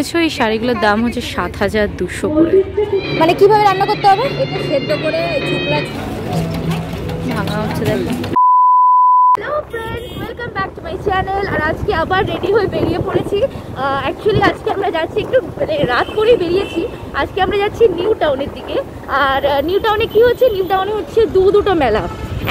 দেখেছো এই শাড়িগুলোর দাম হচ্ছে ৭,২০০ করে। মানে কিভাবে রান্না করতে হবে? এটা সেদ্ধ করে চুকলা ভাঙা হচ্ছে দেখো। Hello friends, welcome back to my channel. আর আজকে আবার রেডি হয়ে বেরিয়ে পড়েছি। অ্যাকচুয়ালি আজকে আমরা যাচ্ছি একটু রাত করেই বেরিয়েছি। আজকে আমরা যাচ্ছি নিউ টাউনের দিকে। আর নিউ টাউনে কি হচ্ছে, নিউ টাউনে হচ্ছে দুটো মেলা।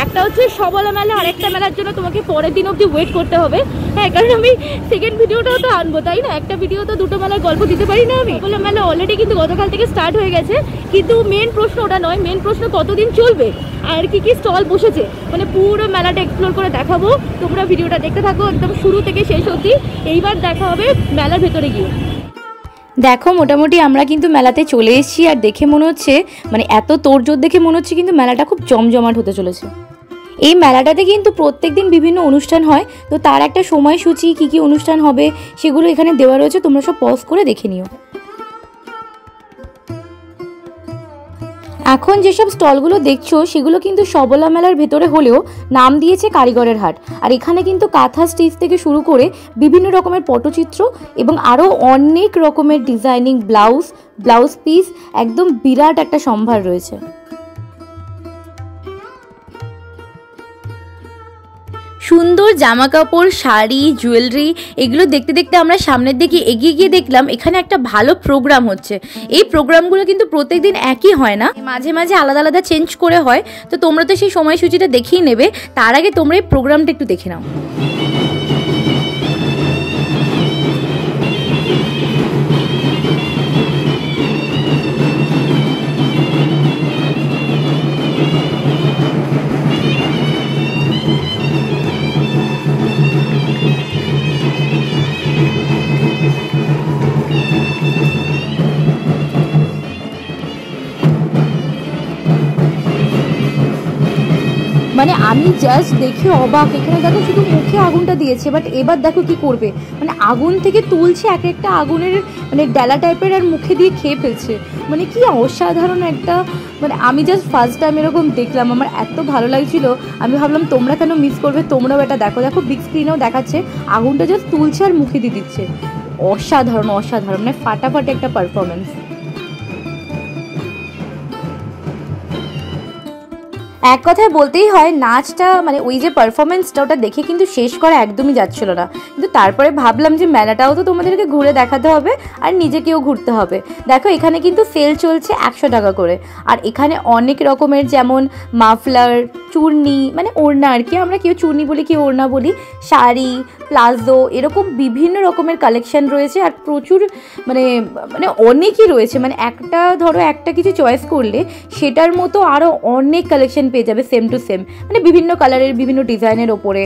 একটা হচ্ছে সবলা মেলা, আর একটা মেলার জন্য তোমাকে পরের দিন অবধি ওয়েট করতে হবে। হ্যাঁ, কারণ আমি সেকেন্ড ভিডিওটাও তো আনবো, তাই না? একটা ভিডিও তো দুটো মেলার গল্প দিতে পারি না আমি। সবলা মেলা অলরেডি কিন্তু গতকাল থেকে স্টার্ট হয়ে গেছে, কিন্তু মেন প্রশ্ন ওটা নয়। মেন প্রশ্ন কতদিন চলবে আর কি কি স্টল বসেছে, মানে পুরো মেলাটা এক্সপ্লোর করে দেখাবো। তোমরা ভিডিওটা দেখতে থাকো একদম শুরু থেকে শেষ অবধি। এইবার দেখা হবে মেলার ভেতরে গিয়ে। দেখো মোটামুটি আমরা কিন্তু মেলাতে চলে এসেছি। আর দেখে মনে হচ্ছে, মানে এত তোড়জোড় দেখে মনে হচ্ছে কিন্তু মেলাটা খুব জমজমাট হতে চলেছে। এই মেলাটাতে কিন্তু প্রত্যেকদিন বিভিন্ন অনুষ্ঠান হয়, তো তার একটা সময়সূচি কী কী অনুষ্ঠান হবে সেগুলো এখানে দেওয়া রয়েছে, তোমরা সব পজ করে দেখে নিও। এখন যেসব স্টলগুলো দেখছো সেগুলো কিন্তু সবলা মেলার ভেতরে হলেও নাম দিয়েছে কারিগরের হাট। আর এখানে কিন্তু কাঁথা স্টিচ থেকে শুরু করে বিভিন্ন রকমের পটচিত্র এবং আরও অনেক রকমের ডিজাইনিং ব্লাউজ পিস, একদম বিরাট একটা সম্ভার রয়েছে। সুন্দর জামা কাপড়, শাড়ি, জুয়েলারি এগুলো দেখতে দেখতে আমরা সামনের দিকে এগিয়ে গিয়ে দেখলাম এখানে একটা ভালো প্রোগ্রাম হচ্ছে। এই প্রোগ্রামগুলো কিন্তু প্রত্যেকদিন একই হয় না, মাঝে মাঝে আলাদা আলাদা চেঞ্জ করে হয়। তো তোমরা তো সেই সময়সূচিটা দেখেই নেবে, তার আগে তোমরা এই প্রোগ্রামটা একটু দেখে নাও। মানে আমি জাস্ট দেখে অবাক। এখানে দেখো শুধু মুখে আগুনটা দিয়েছে, বাট এবার দেখো কি করবে, মানে আগুন থেকে তুলছে এক একটা আগুনের মানে ডেলা টাইপের, আর মুখে দিয়ে খেয়ে ফেলছে। মানে কি অসাধারণ একটা, মানে আমি জাস্ট ফার্স্ট টাইম এরকম দেখলাম, আমার এত ভালো লাগছিল। আমি ভাবলাম তোমরা কেন মিস করবে, তোমরাও এটা দেখো। দেখো বিগ স্ক্রিনেও দেখাচ্ছে, আগুনটা জাস্ট তুলছে আর মুখে দিয়ে দিচ্ছে। অসাধারণ অসাধারণ, মানে ফাটাফাটি একটা পারফরমেন্স। এক কথায় বলতেই হয় নাচটা, মানে ওই যে পারফরমেন্সটা, ওটা দেখে কিন্তু শেষ করা একদমই যাচ্ছিল না। কিন্তু তারপরে ভাবলাম যে মেলাটাও তো তোমাদেরকে ঘুরে দেখাতে হবে আর নিজেকেও ঘুরতে হবে। দেখো এখানে কিন্তু সেল চলছে 100 টাকা করে। আর এখানে অনেক রকমের, যেমন মাফলার, চূর্ণি, মানে ওড়না আর কি, আমরা কেউ চূর্ণি বলি কেউ ওড়না বলি, শাড়ি, প্লাজো, এরকম বিভিন্ন রকমের কালেকশন রয়েছে। আর প্রচুর মানে মানে অনেকই রয়েছে, মানে একটা ধরো একটা কিছু চয়েস করলে সেটার মতো আরও অনেক কালেকশন পেয়ে যাবে সেম টু সেম, মানে বিভিন্ন কালারের বিভিন্ন ডিজাইনের ওপরে।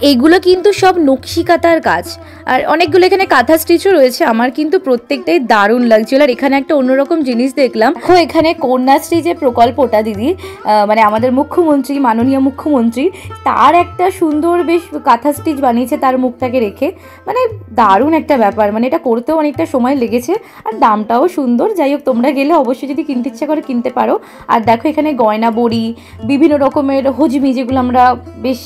এইগুলো কিন্তু সব নকশি কাঁথার কাজ, আর অনেকগুলো এখানে কাঁথা স্টিচও রয়েছে। আমার কিন্তু প্রত্যেকটাই দারুণ লাগছিল। আর এখানে একটা অন্যরকম জিনিস দেখলাম, এখানে কন্যাশ্রী যে প্রকল্পটা দিদি, মানে আমাদের মুখ্যমন্ত্রী, মাননীয় মুখ্যমন্ত্রী, তার একটা সুন্দর বেশ কাঁথা স্টিচ বানিয়েছে তার মুখটাকে রেখে। মানে দারুণ একটা ব্যাপার, মানে এটা করতেও অনেকটা সময় লেগেছে, আর দামটাও সুন্দর। যাই হোক, তোমরা গেলে অবশ্যই যদি কিনতে ইচ্ছা করে কিনতে পারো। আর দেখো এখানে গয়না বড়ি, বিভিন্ন রকমের হজমি, যেগুলো আমরা বেশ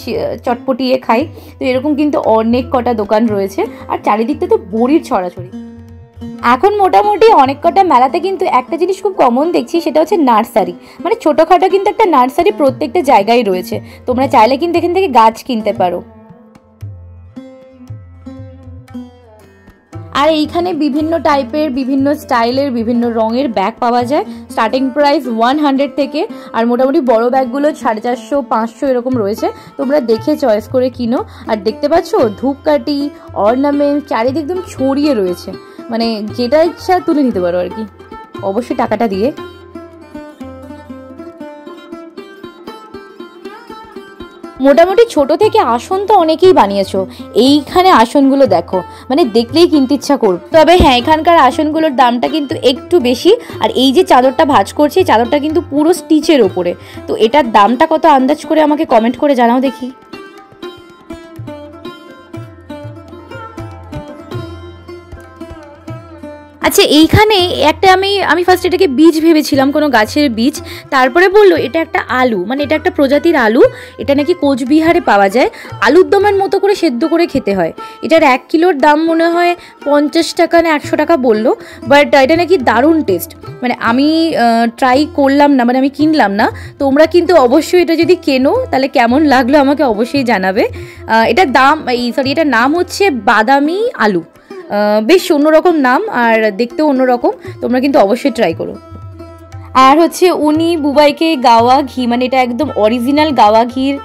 চটপটিয়ে খাই, তো এরকম কিন্তু অনেক কটা দোকান রয়েছে। আর চারিদিকটা তো বড়ির ছড়াছড়ি। এখন মোটামুটি অনেক কটা মেলাতে কিন্তু একটা জিনিস খুব কমন দেখছি, সেটা হচ্ছে নার্সারি। মানে ছোটোখাটো কিন্তু একটা নার্সারি প্রত্যেকটা জায়গায় রয়েছে, তোমরা চাইলে কিন্তু এখান থেকে গাছ কিনতে পারো। আর এইখানে বিভিন্ন টাইপের, বিভিন্ন স্টাইলের, বিভিন্ন রঙের ব্যাগ পাওয়া যায়। স্টার্টিং প্রাইস 100 থেকে, আর মোটামুটি বড় ব্যাগগুলো 450, 500 এরকম রয়েছে। তোমরা দেখে চয়েস করে কিনো। আর দেখতে পাচ্ছ ধূপকাঠি, অর্নামেন্ট চারিদিক একদম ছড়িয়ে রয়েছে, মানে যেটা ইচ্ছা তুলে নিতে পারো আর কি, অবশ্যই টাকাটা দিয়ে। মোটামুটি ছোট থেকে আসন তো অনেকেই বানিয়েছো, এইখানে আসনগুলো দেখো, মানে দেখলেই কিনতে ইচ্ছা করবে। তবে হ্যাঁ, এখানকার আসনগুলোর দামটা কিন্তু একটু বেশি। আর এই যে চাদরটা ভাঁজ করছে, এই চাদরটা কিন্তু পুরো স্টিচের ওপরে। তো এটার দামটা কত আন্দাজ করে আমাকে কমেন্ট করে জানাও দেখি। আচ্ছা এইখানে একটা আমি ফার্স্ট এটাকে বীজ ভেবেছিলাম, কোনো গাছের বীজ। তারপরে বললো এটা একটা আলু, মানে এটা একটা প্রজাতির আলু, এটা নাকি কোচবিহারে পাওয়া যায়, আলুর দমের মতো করে সেদ্ধ করে খেতে হয়। এটার 1 কিলোর দাম মনে হয় 50 টাকা না 100 টাকা বললো, বাট এটা নাকি দারুণ টেস্ট। মানে আমি ট্রাই করলাম না, মানে আমি কিনলাম না। তোমরা কিন্তু অবশ্যই এটা যদি কেনো তাহলে কেমন লাগলো আমাকে অবশ্যই জানাবে। এটার এটার নাম হচ্ছে বাদামি আলু, বেশ অন্যরকম নাম আর দেখতেও অন্যরকম, তোমরা কিন্তু অবশ্যই ট্রাই করো। আর হচ্ছে উনি বুবাইকে গাওয়া ঘি, মানে এটা একদম অরিজিনাল গাওয়া ঘির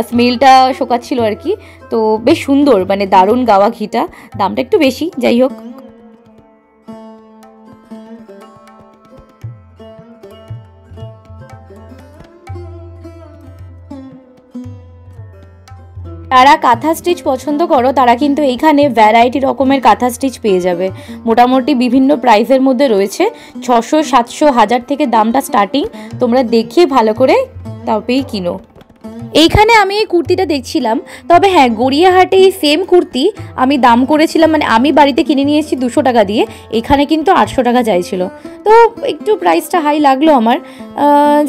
স্মেলটা শোকাচ্ছিল আর কি। তো বেশ সুন্দর, মানে দারুণ গাওয়া ঘিটা, দামটা একটু বেশি, যাই হোক। যারা কাঁথা স্টিচ পছন্দ করো তারা কিন্তু এইখানে ভ্যারাইটি রকমের কাঁথা স্টিচ পেয়ে যাবে। মোটামুটি বিভিন্ন প্রাইসের মধ্যে রয়েছে, 600, 700, 1000 থেকে দামটা স্টার্টিং। তোমরা দেখে ভালো করে তবেই কিনো। এইখানে আমি এই কুর্তিটা দেখছিলাম, তবে হ্যাঁ গড়িয়াহাটে এই সেম কুর্তি আমি দাম করেছিলাম, মানে আমি বাড়িতে কিনে নিয়ে এসেছি 200 টাকা দিয়ে, এখানে কিন্তু 800 টাকা চাইছিল। তো একটু প্রাইসটা হাই লাগলো আমার।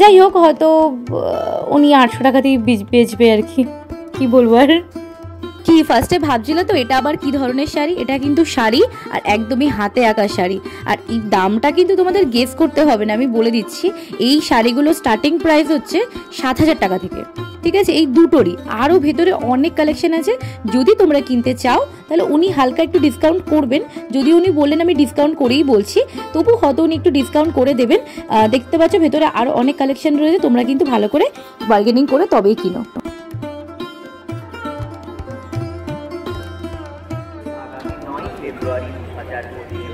যাই হোক, হয়তো উনি 800 টাকাতেই বেচবে আর কি বলবো আর কি। ফার্স্টে ভাবছিল তো এটা আবার কি ধরনের শাড়ি, এটা কিন্তু শাড়ি আর একদমই হাতে আঁকা শাড়ি। আর এই দামটা কিন্তু তোমাদের গেস করতে হবে না, আমি বলে দিচ্ছি। এই শাড়িগুলো স্টার্টিং প্রাইস হচ্ছে 7000 টাকা থেকে, ঠিক আছে? এই দুটোরই আরও ভেতরে অনেক কালেকশন আছে। যদি তোমরা কিনতে চাও তাহলে উনি হালকা একটু ডিসকাউন্ট করবেন, যদি উনি বললেন আমি ডিসকাউন্ট করেই বলছি, তবু হয়তো উনি একটু ডিসকাউন্ট করে দেবেন। দেখতে পাচ্ছ ভেতরে আরও অনেক কালেকশন রয়েছে, তোমরা কিন্তু ভালো করে বার্গেনিং করে তবেই কিনো। ফেব্রুয়ারি 2025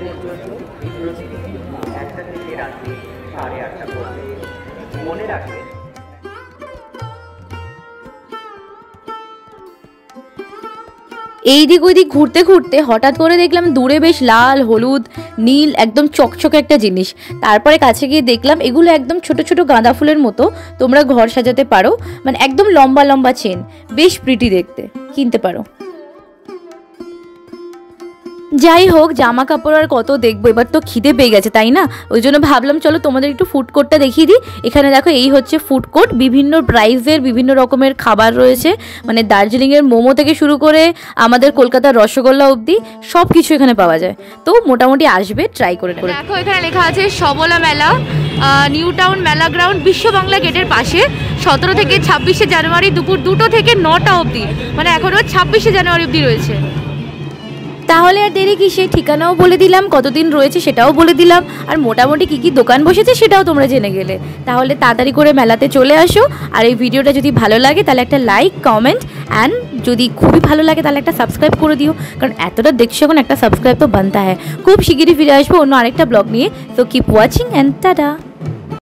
1টা থেকে রাত্রি 8:30 পর্যন্ত। মনে রাখবেন এই দিক ওই দিক ঘুরতে ঘুরতে হঠাৎ করে দেখলাম দূরে বেশ লাল, হলুদ, নীল একদম চকচকে একটা জিনিস। তারপরে কাছে গিয়ে দেখলাম এগুলো একদম ছোট ছোট গাঁদা ফুলের মতো, তোমরা ঘর সাজাতে পারো, মানে একদম লম্বা লম্বা চেন, বেশ প্রিটি দেখতে, কিনতে পারো। যাই হোক, জামা কাপড় আর কত দেখবো, এবার তো খিদে পেয়ে গেছে তাই না? ওই জন্য ভাবলাম চলো তোমাদের একটু ফুড কোর্টটা দেখিয়ে দিই। এখানে দেখো এই হচ্ছে ফুড কোর্ট, বিভিন্ন প্রাইসের বিভিন্ন রকমের খাবার রয়েছে, মানে দার্জিলিংয়ের মোমো থেকে শুরু করে আমাদের কলকাতার রসগোল্লা অবধি সব কিছু এখানে পাওয়া যায়। তো মোটামুটি আসবে, ট্রাই করে দেখো এখানে লেখা আছে সবলা মেলা, নিউ টাউন মেলা গ্রাউন্ড, বিশ্ব বাংলা গেটের পাশে, 17 থেকে 26শে জানুয়ারি দুপুর 2টো থেকে 9টা অবধি, মানে এখনও 26শে জানুয়ারি অবধি রয়েছে। তাহলে আর দেরি কি, সেই ঠিকানাও বলে দিলাম, কতদিন রয়েছে সেটাও বলে দিলাম, আর মোটামুটি কী কী দোকান বসেছে সেটাও তোমরা জেনে গেলে। তাহলে তাড়াতাড়ি করে মেলাতে চলে আসো। আর এই ভিডিওটা যদি ভালো লাগে তাহলে একটা লাইক, কমেন্ট অ্যান্ড যদি খুবই ভালো লাগে তাহলে একটা সাবস্ক্রাইব করে দিও, কারণ এতটা দেখছো এখন একটা সাবস্ক্রাইব তো বানতা হ্যাঁ। খুব শিগগিরই ফিরে আসবো অন্য আরেকটা ব্লগ নিয়ে। তো কিপ ওয়াচিং অ্যান্ড টাটা।